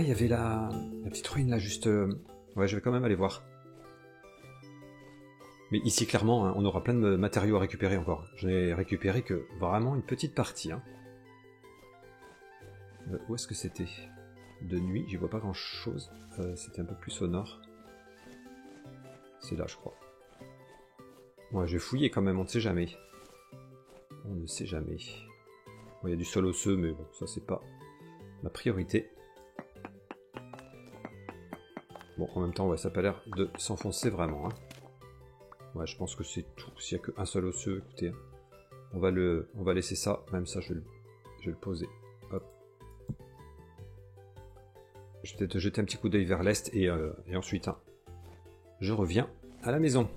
il y avait la petite ruine là, juste... Ouais, je vais quand même aller voir. Mais ici, clairement, hein, on aura plein de matériaux à récupérer encore. Je n'ai récupéré que vraiment une petite partie. Hein. Où est-ce que c'était? De nuit, j'y vois pas grand-chose. C'était un peu plus au nord. C'est là, je crois. Ouais, je vais fouiller quand même, on ne sait jamais. On ne sait jamais. Bon, il y a du sol osseux, mais bon, ça c'est pas ma priorité. Bon, en même temps, ouais, ça n'a pas l'air de s'enfoncer vraiment. Hein. Ouais, je pense que c'est tout. S'il n'y a qu'un seul osseux, écoutez, on va laisser ça. Même ça, je vais le poser. Hop. Je vais peut-être jeter un petit coup d'œil vers l'est et ensuite, hein, je reviens à la maison.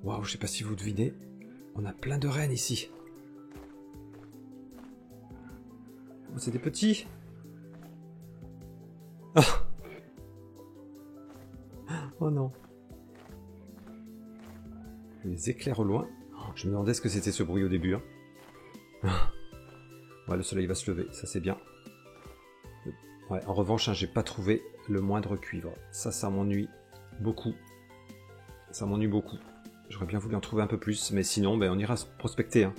Waouh, je sais pas si vous devinez, on a plein de rennes ici. Oh, c'est des petits. Ah. Oh non. Les éclairs au loin. Oh, je me demandais ce que c'était ce bruit au début. Hein. Ouais, le soleil va se lever, ça c'est bien. Ouais, en revanche, hein, j'ai pas trouvé le moindre cuivre. Ça m'ennuie beaucoup. Ça m'ennuie beaucoup. J'aurais bien voulu en trouver un peu plus, mais sinon, ben, on ira prospecter. Hein.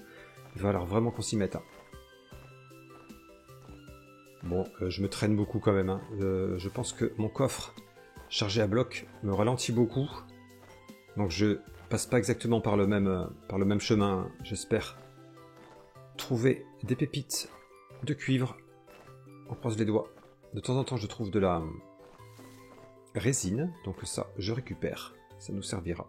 Il va falloir vraiment qu'on s'y mette. Hein. Bon, je me traîne beaucoup quand même. Hein. Je pense que mon coffre chargé à bloc me ralentit beaucoup. Donc je passe pas exactement par le même chemin. Hein. J'espère trouver des pépites de cuivre. On croise les doigts. De temps en temps, je trouve de la résine. Donc ça, je récupère. Ça nous servira.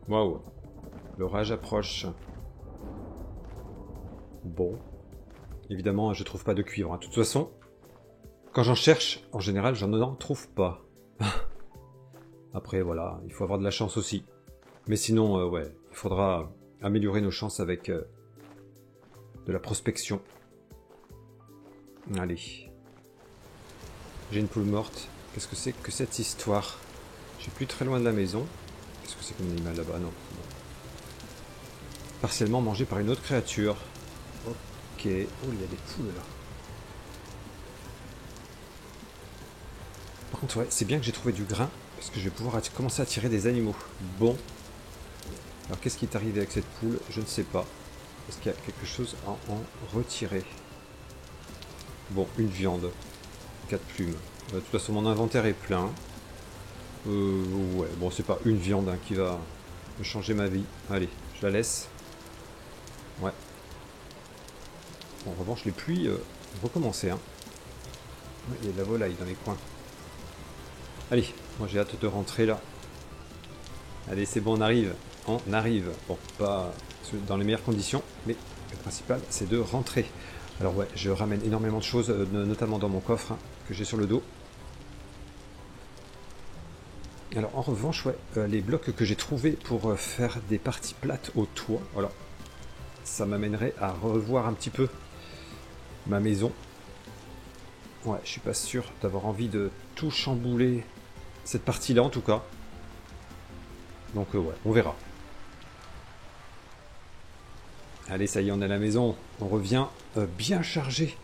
Waouh. L'orage approche. Bon. Évidemment, je trouve pas de cuivre. Hein. De toute façon, quand j'en cherche, en général, j'en en trouve pas. Après, voilà, il faut avoir de la chance aussi. Mais sinon, ouais, il faudra améliorer nos chances avec de la prospection. Allez. J'ai une poule morte. Qu'est-ce que c'est que cette histoire? Je suis plus très loin de la maison. Qu'est-ce que c'est comme animal là-bas? Non. Partiellement mangé par une autre créature. Ok. Oh, il y a des poules là. Par contre, ouais, c'est bien que j'ai trouvé du grain. Parce que je vais pouvoir commencer à tirer des animaux. Bon. Alors, qu'est-ce qui est arrivé avec cette poule? Je ne sais pas. Est-ce qu'il y a quelque chose à en retirer? Bon, une viande. 4 plumes. De toute façon, mon inventaire est plein. Ouais, bon, c'est pas une viande hein, qui va me changer ma vie. Allez, je la laisse. Ouais. Bon, en revanche, les pluies vont recommencer. Hein. Ouais, il y a de la volaille dans les coins. Allez, moi j'ai hâte de rentrer là. Allez, c'est bon, on arrive. On arrive. Bon, pas dans les meilleures conditions, mais le principal, c'est de rentrer. Alors ouais, je ramène énormément de choses, notamment dans mon coffre, hein, que j'ai sur le dos. Alors en revanche, ouais, les blocs que j'ai trouvés pour faire des parties plates au toit, voilà, ça m'amènerait à revoir un petit peu ma maison. Ouais, je suis pas sûr d'avoir envie de tout chambouler, cette partie-là en tout cas. Donc ouais, on verra. Allez, ça y est, on est à la maison. On revient bien chargé.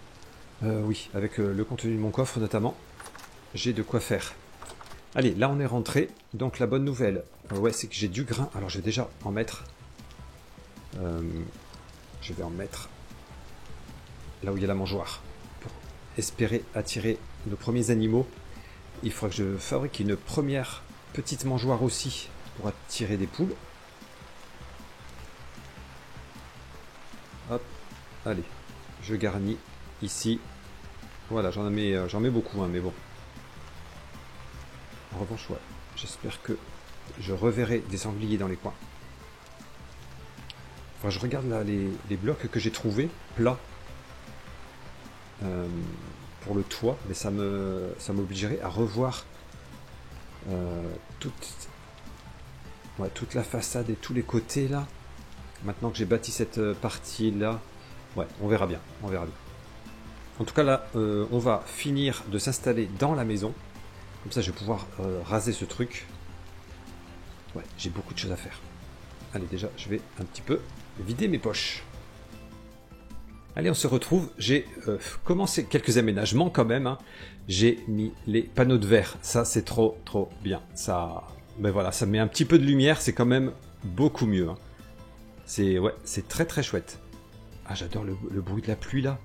Oui, avec le contenu de mon coffre notamment. J'ai de quoi faire. Allez, là on est rentré. Donc la bonne nouvelle, ouais, c'est que j'ai du grain. Alors je vais déjà en mettre. Je vais en mettre là où il y a la mangeoire. Pour espérer attirer nos premiers animaux. Il faudra que je fabrique une première petite mangeoire aussi pour attirer des poules. Hop, allez, je garnis ici. Voilà, j'en mets beaucoup, hein, mais bon. En revanche, ouais, j'espère que je reverrai des sangliers dans les coins. Enfin, je regarde là les blocs que j'ai trouvés, plats, pour le toit, mais ça m'obligerait à revoir toute la façade et tous les côtés là. Maintenant que j'ai bâti cette partie là, ouais, on verra bien, on verra bien. En tout cas là, on va finir de s'installer dans la maison. Comme ça, je vais pouvoir raser ce truc. Ouais, j'ai beaucoup de choses à faire. Allez, déjà, je vais un petit peu vider mes poches. Allez, on se retrouve. J'ai commencé quelques aménagements quand même. Hein. J'ai mis les panneaux de verre. Ça, c'est trop bien. Ça, ben voilà, ça met un petit peu de lumière. C'est quand même beaucoup mieux. Hein. C'est très chouette. Ah, j'adore le bruit de la pluie là,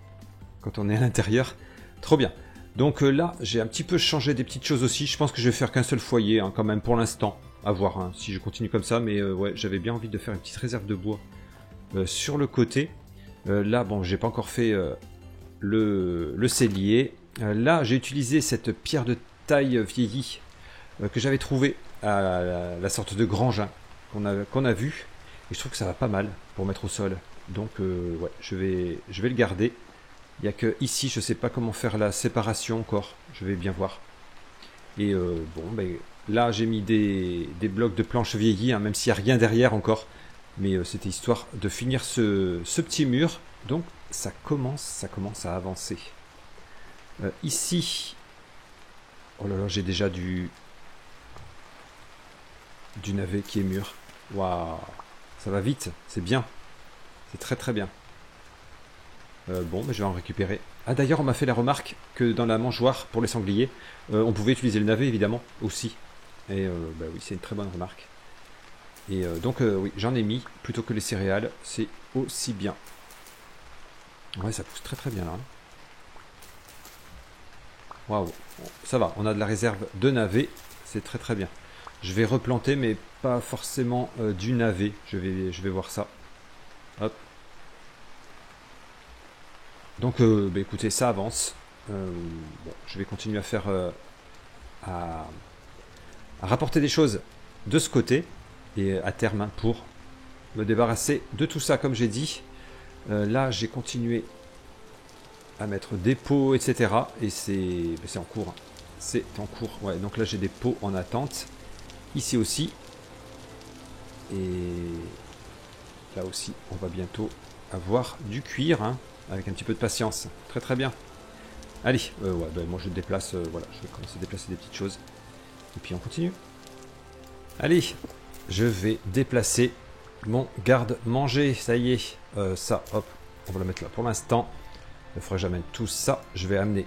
quand on est à l'intérieur. Trop bien. Donc là, j'ai un petit peu changé des petites choses aussi. Je pense que je vais faire qu'un seul foyer, hein, quand même, pour l'instant. À voir hein, si je continue comme ça. Mais ouais, j'avais bien envie de faire une petite réserve de bois sur le côté. Là, bon, j'ai pas encore fait le cellier. Là, j'ai utilisé cette pierre de taille vieillie que j'avais trouvée à la sorte de grange hein, qu'on a vu. Et je trouve que ça va pas mal pour mettre au sol. Donc, ouais, je vais le garder. Il n'y a que ici, je sais pas comment faire la séparation encore. Je vais bien voir. Et bon, ben, là, j'ai mis des blocs de planches vieillies, hein, même s'il n'y a rien derrière encore. Mais c'était histoire de finir ce petit mur. Donc, ça commence à avancer. Ici, oh là là, j'ai déjà du navet qui est mûr. Waouh, ça va vite, c'est bien. C'est très bien. Bon, mais je vais en récupérer. Ah, d'ailleurs, on m'a fait la remarque que dans la mangeoire pour les sangliers, on pouvait utiliser le navet, évidemment, aussi. Et bah oui, c'est une très bonne remarque. Et donc, oui, j'en ai mis, plutôt que les céréales, c'est aussi bien. Ouais, ça pousse très bien, là. Waouh, ça va, on a de la réserve de navet, c'est très bien. Je vais replanter, mais pas forcément du navet, je vais voir ça. Hop. Donc, bah, écoutez, ça avance. Bon, je vais continuer à faire à rapporter des choses de ce côté et à terme hein, pour me débarrasser de tout ça, comme j'ai dit. Là, j'ai continué à mettre des pots, etc. Et c'est en cours. Hein. C'est en cours. Ouais, donc là, j'ai des pots en attente. Ici aussi. Et là aussi, on va bientôt avoir du cuir. Hein. Avec un petit peu de patience. Très bien. Allez, ouais, ben moi je déplace, voilà, je vais commencer à déplacer des petites choses. Et puis on continue. Allez, je vais déplacer mon garde-manger, ça y est. Ça, hop, on va le mettre là pour l'instant. Il faudrait que j'amène tout ça. Je vais amener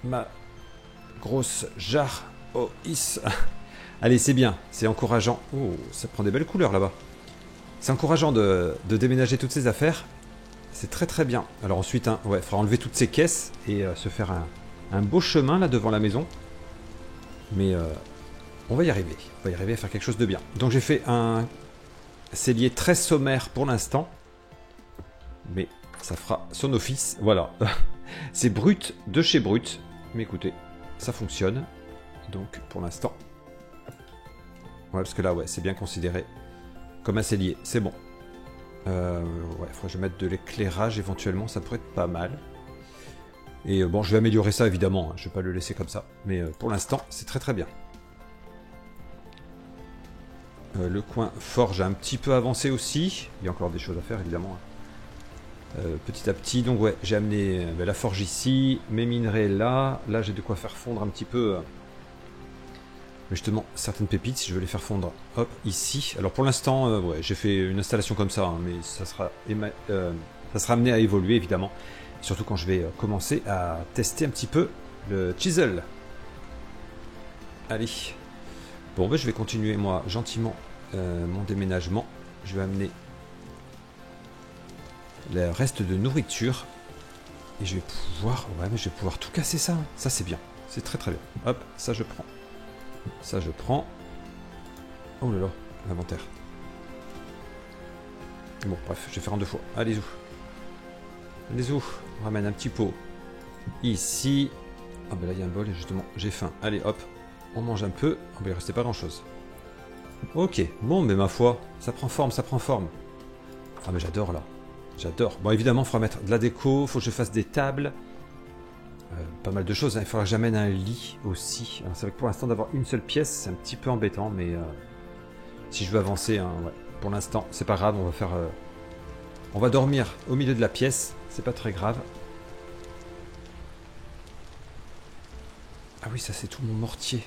ma grosse jarre. Oh, is. Allez, c'est bien, c'est encourageant. Oh, ça prend des belles couleurs là-bas. C'est encourageant de déménager toutes ces affaires. C'est très bien. Alors ensuite, hein, ouais, il faudra enlever toutes ces caisses et se faire un beau chemin là devant la maison. Mais on va y arriver. On va y arriver à faire quelque chose de bien. Donc j'ai fait un cellier très sommaire pour l'instant. Mais ça fera son office. Voilà. C'est brut de chez brut. Mais écoutez, ça fonctionne. Donc pour l'instant. Ouais, parce que là, ouais, c'est bien considéré comme un cellier. C'est bon. Ouais, il faudrait que je mette de l'éclairage éventuellement, ça pourrait être pas mal. Et bon, je vais améliorer ça évidemment, hein, je vais pas le laisser comme ça. Mais pour l'instant, c'est très bien. Le coin forge a un petit peu avancé aussi. Il y a encore des choses à faire évidemment. Petit à petit, donc ouais, j'ai amené la forge ici, mes minerais là. Là, j'ai de quoi faire fondre un petit peu... justement, certaines pépites, si je veux les faire fondre, hop, ici. Alors pour l'instant, ouais, j'ai fait une installation comme ça, hein, mais ça sera amené à évoluer, évidemment. Surtout quand je vais commencer à tester un petit peu le chisel. Allez. Bon, ben, je vais continuer, moi, gentiment, mon déménagement. Je vais amener le reste de nourriture. Et je vais pouvoir... Ouais, mais je vais pouvoir tout casser ça. Hein. Ça, c'est bien. C'est très bien. Hop, ça, je prends. Ça je prends. Oh là là, l'inventaire. Bon bref, je vais faire en deux fois. Allez-y. Allez-y. On ramène un petit pot. Ici. Ah ben là il y a un bol et justement j'ai faim. Allez hop. On mange un peu. Oh ben il restait pas grand chose. Ok, bon mais ma foi, ça prend forme, ça prend forme. Ah mais j'adore là. J'adore. Bon évidemment il faudra mettre de la déco, faut que je fasse des tables. Pas mal de choses, hein. Il faudra que j'amène un lit aussi. Alors c'est vrai que pour l'instant d'avoir une seule pièce, c'est un petit peu embêtant, mais si je veux avancer, hein, ouais. Pour l'instant, c'est pas grave, on va faire... on va dormir au milieu de la pièce, c'est pas très grave. Ah oui, ça c'est tout mon mortier.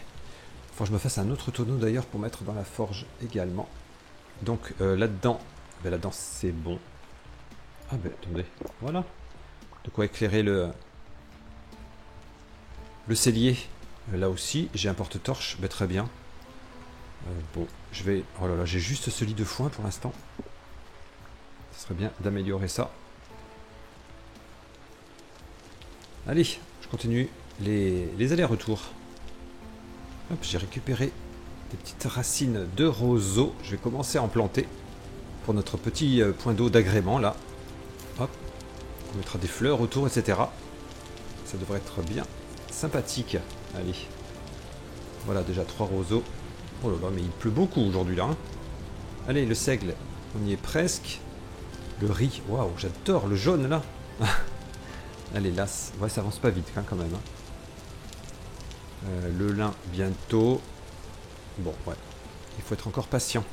Faut que je me fasse un autre tonneau d'ailleurs pour mettre dans la forge également. Donc là-dedans, ben, là-dedans c'est bon. Ah ben attendez, voilà. De quoi éclairer le cellier. Là aussi, j'ai un porte-torche. Bah, très bien. Bon, je vais... Oh là là, j'ai juste ce lit de foin pour l'instant. Ce serait bien d'améliorer ça. Allez, je continue les allers-retours. Hop, j'ai récupéré des petites racines de roseau. Je vais commencer à en planter pour notre petit point d'eau d'agrément là. Hop, on mettra des fleurs autour, etc. Ça devrait être bien sympathique. Allez, voilà déjà 3 roseaux. Oh là là, mais il pleut beaucoup aujourd'hui là. Hein. Allez, le seigle, on y est presque. Le riz, waouh, j'adore le jaune là. Allez, là, ouais, ça avance pas vite hein, quand même. Hein. Le lin, bientôt. Bon, ouais, il faut être encore patient.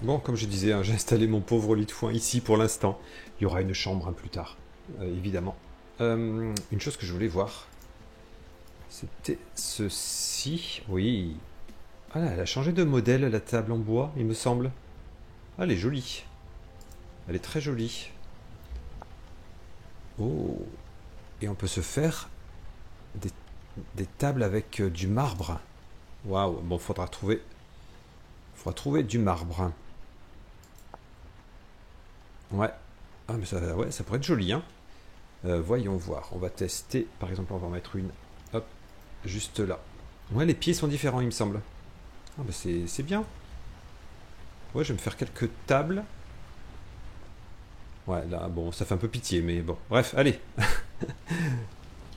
Bon, comme je disais, hein, j'ai installé mon pauvre lit de foin ici pour l'instant. Il y aura une chambre hein, plus tard, évidemment. Une chose que je voulais voir, c'était ceci. Oui. Ah là, elle a changé de modèle, la table en bois, il me semble. Ah, elle est jolie. Elle est très jolie. Oh. Et on peut se faire des tables avec du marbre. Waouh. Bon, faudra trouver du marbre. Ouais. Ah, mais ça, ouais, ça pourrait être joli, hein. Voyons voir. On va tester. Par exemple, on va en mettre une. Hop. Juste là. Ouais, les pieds sont différents, il me semble. Ah, bah c'est bien. Ouais, je vais me faire quelques tables. Ouais, là, bon, ça fait un peu pitié, mais bon. Bref, allez.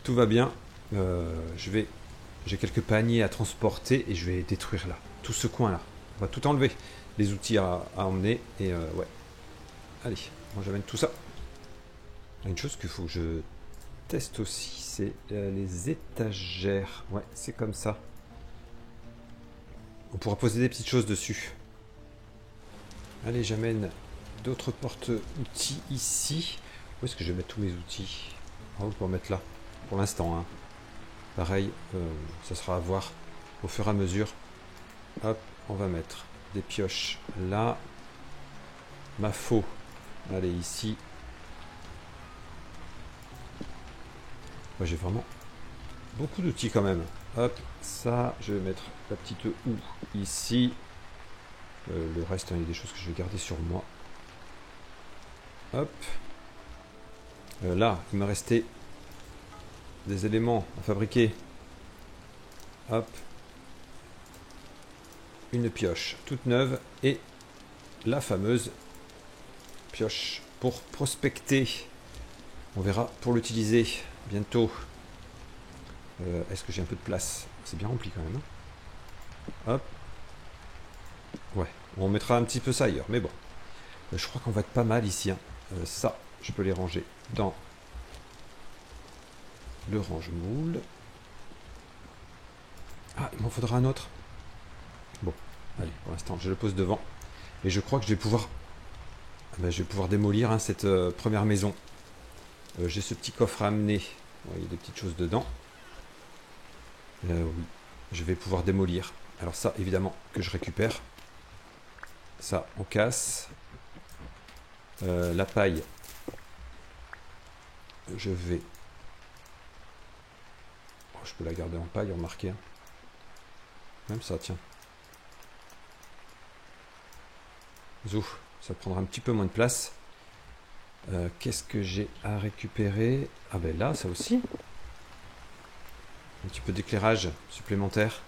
Tout va bien. J'ai quelques paniers à transporter et je vais détruire là. Tout ce coin-là. On va tout enlever. Les outils à emmener. Et ouais. Allez, moi j'amène tout ça. Une chose qu'il faut que je teste aussi, c'est les étagères. Ouais, c'est comme ça. On pourra poser des petites choses dessus. Allez, j'amène d'autres porte-outils ici. Où est-ce que je vais mettre tous mes outils? On va mettre là, pour l'instant. Hein. Pareil, ça sera à voir au fur et à mesure. Hop, on va mettre des pioches là. Ma faux, allez ici. Ouais, j'ai vraiment beaucoup d'outils quand même. Hop, ça, je vais mettre la petite houe ici. Le reste, hein, il y a des choses que je vais garder sur moi. Hop. Là, il me restait des éléments à fabriquer. Hop. Une pioche toute neuve et la fameuse pioche pour prospecter. On verra pour l'utiliser bientôt. Est-ce que j'ai un peu de place? C'est bien rempli quand même. Hein. Hop. Ouais, on mettra un petit peu ça ailleurs, mais bon. Je crois qu'on va être pas mal ici. Hein. Ça, je peux les ranger dans le range-moule. Ah, il m'en faudra un autre. Bon, allez, pour l'instant, je le pose devant. Et je crois que je vais pouvoir, démolir hein, cette première maison. J'ai ce petit coffre à amener. Ouais, il y a des petites choses dedans. Oui, je vais pouvoir démolir. Alors ça, évidemment, que je récupère. Ça, on casse. La paille. Je vais... Oh, je peux la garder en paille, remarquez. Hein. Même ça, tiens. Zouf, ça prendra un petit peu moins de place. Qu'est-ce que j'ai à récupérer? Ah ben là, ça aussi. Un petit peu d'éclairage supplémentaire.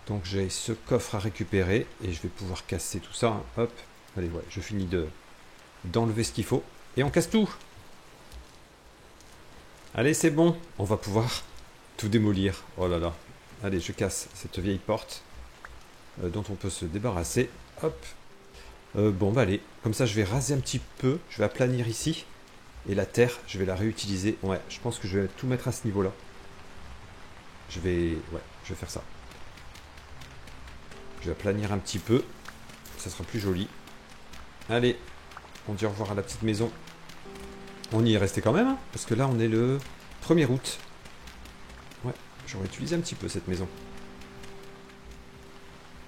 Donc j'ai ce coffre à récupérer et je vais pouvoir casser tout ça. Hein. Hop, allez, ouais, je finis d'enlever ce qu'il faut. Et on casse tout. Allez, c'est bon. On va pouvoir tout démolir. Oh là là. Allez, je casse cette vieille porte dont on peut se débarrasser. Hop. Bon, bah allez. Comme ça, je vais raser un petit peu. Je vais aplanir ici. Et la terre, je vais la réutiliser. Ouais, je pense que je vais tout mettre à ce niveau-là. Je vais faire ça. Je vais aplanir un petit peu. Ça sera plus joli. Allez, on dit au revoir à la petite maison. On y est resté quand même, hein, parce que là, on est le 1er août. Ouais, j'aurais utilisé un petit peu cette maison.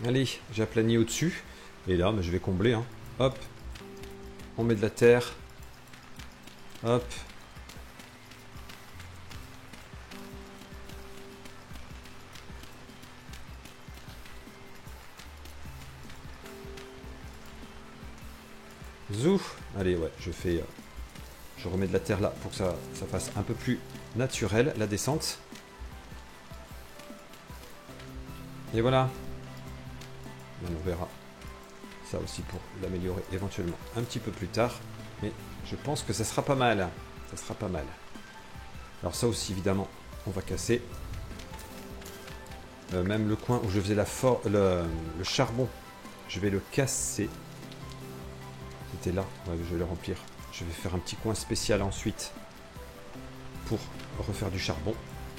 Allez, j'ai aplani au-dessus. Et là, bah, je vais combler. Hein. Hop. On met de la terre. Hop. Zou. Allez, ouais, je fais... je remets de la terre là pour que ça fasse un peu plus naturel, la descente. Et voilà. On verra ça aussi pour l'améliorer éventuellement un petit peu plus tard. Mais je pense que ça sera pas mal. Ça sera pas mal. Alors ça aussi, évidemment, on va casser. Même le coin où je faisais le charbon, je vais le casser. C'était là, ouais, je vais le remplir. Je vais faire un petit coin spécial ensuite pour refaire du charbon.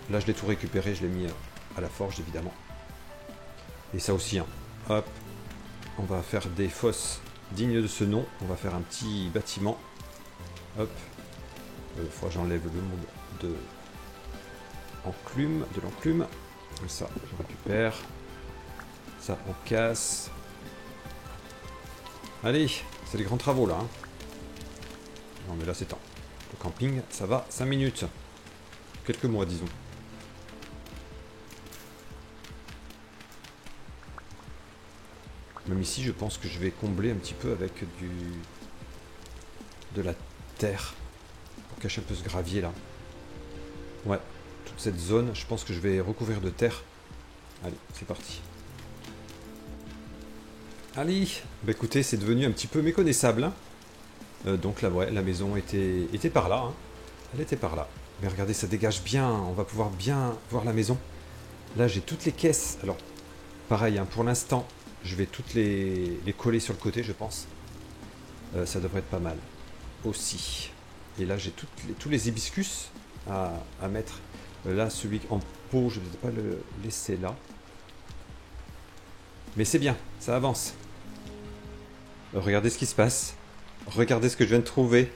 Là, je l'ai tout récupéré, je l'ai mis à la forge, évidemment. Et ça aussi, hein. Hop, on va faire des fosses dignes de ce nom. On va faire un petit bâtiment. Hop, faut que j'enlève le monde de l'enclume. Ça, je récupère. Ça, on casse. Allez, c'est les grands travaux là. Hein. Non, mais là, c'est temps. Le camping, ça va 5 minutes. Quelques mois, disons. Même ici, je pense que je vais combler un petit peu avec de la terre. Pour cacher un peu ce gravier là. Ouais, toute cette zone, je pense que je vais recouvrir de terre. Allez, c'est parti. Allez, bah écoutez, c'est devenu un petit peu méconnaissable. Hein. Donc là, ouais, la maison était par là. Hein. Elle était par là. Mais regardez, ça dégage bien. On va pouvoir bien voir la maison. Là, j'ai toutes les caisses. Alors, pareil, hein, pour l'instant, je vais toutes les coller sur le côté, je pense. Ça devrait être pas mal. Aussi. Et là, j'ai tous les hibiscus à mettre. Là, celui en pot, je ne vais pas le laisser là. Mais c'est bien, ça avance. Regardez ce qui se passe. Regardez ce que je viens de trouver.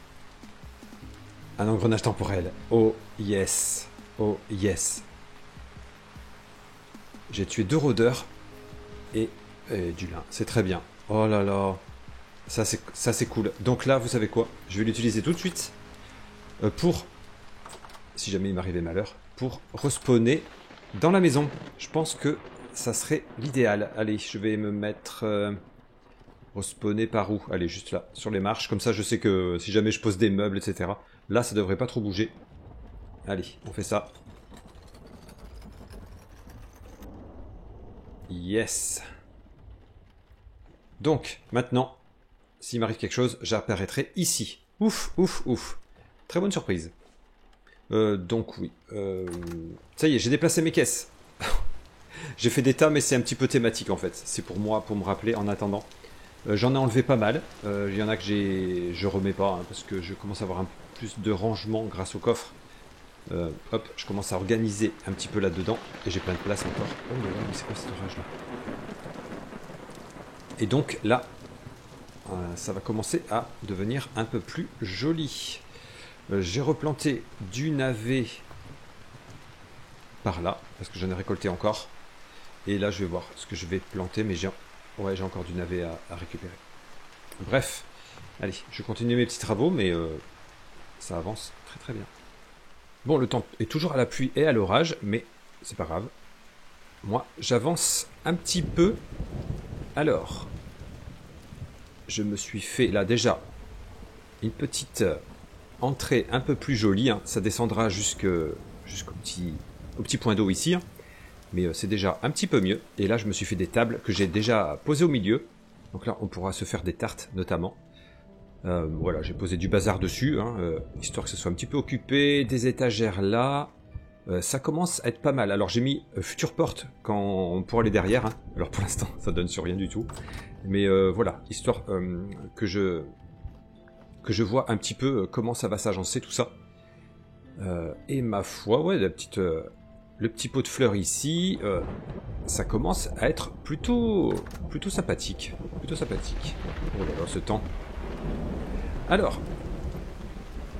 Un engrenage temporel. Oh yes. Oh yes. J'ai tué 2 rôdeurs et du lin. C'est très bien. Oh là là. Ça c'est cool. Donc là, vous savez quoi? Je vais l'utiliser tout de suite pour, si jamais il m'arrivait malheur, pour respawner dans la maison. Je pense que ça serait l'idéal. Allez, je vais me mettre... respawner par où? Allez, juste là, sur les marches. Comme ça, je sais que si jamais je pose des meubles, etc. Là, ça devrait pas trop bouger. Allez, on fait ça. Yes. Donc, maintenant, s'il m'arrive quelque chose, j'apparaîtrai ici. Ouf, ouf, ouf. Très bonne surprise. Donc, oui. Ça y est, j'ai déplacé mes caisses. J'ai fait des tas, mais c'est un petit peu thématique, en fait. C'est pour moi, pour me rappeler, en attendant. J'en ai enlevé pas mal. Il y en a que je remets pas, hein, parce que je commence à avoir un peu plus de rangement grâce au coffre. Hop, je commence à organiser un petit peu là-dedans. Et j'ai plein de place encore. Oh là là, mais c'est quoi cet orage là? Et donc là, ça va commencer à devenir un peu plus joli. J'ai replanté du navet par là, parce que j'en ai récolté encore. Et là, je vais voir ce que je vais planter, mais j'ai encore du navet à récupérer. Bref, allez, je continue mes petits travaux, mais ça avance très très bien. Bon, le temps est toujours à la pluie et à l'orage, mais c'est pas grave. Moi, j'avance un petit peu. Alors, je me suis fait là déjà une petite entrée un peu plus jolie. Hein. Ça descendra jusqu'au petit point d'eau ici. Hein. Mais c'est déjà un petit peu mieux. Et là, je me suis fait des tables que j'ai déjà posées au milieu. Donc là, on pourra se faire des tartes, notamment. Voilà, j'ai posé du bazar dessus, hein, histoire que ce soit un petit peu occupé. Des étagères là. Ça commence à être pas mal. Alors, j'ai mis future porte quand on pourra aller derrière. Hein. Alors, pour l'instant, ça donne sur rien du tout. Mais voilà, histoire que je vois un petit peu comment ça va s'agencer, tout ça. Et ma foi, ouais, le petit pot de fleurs ici, ça commence à être plutôt sympathique. Plutôt sympathique. Oh là là, ce temps. Alors,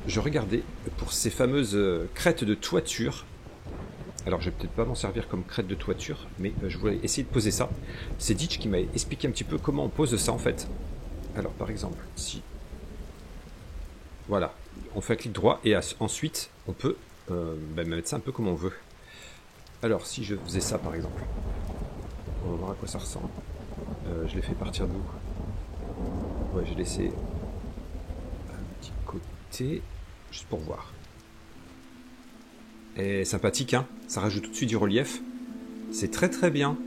je regardais pour ces fameuses crêtes de toiture. Alors, je vais peut-être pas m'en servir comme crête de toiture, mais je voulais essayer de poser ça. C'est Ditch qui m'a expliqué un petit peu comment on pose ça, en fait. Alors, par exemple, si Voilà, on fait un clic droit et ensuite on peut mettre ça un peu comme on veut. Alors si je faisais ça par exemple, on va voir à quoi ça ressemble. Je l'ai fait partir d'où? Ouais, j'ai laissé un petit côté, juste pour voir. Et sympathique, hein, ça rajoute tout de suite du relief. C'est très très bien.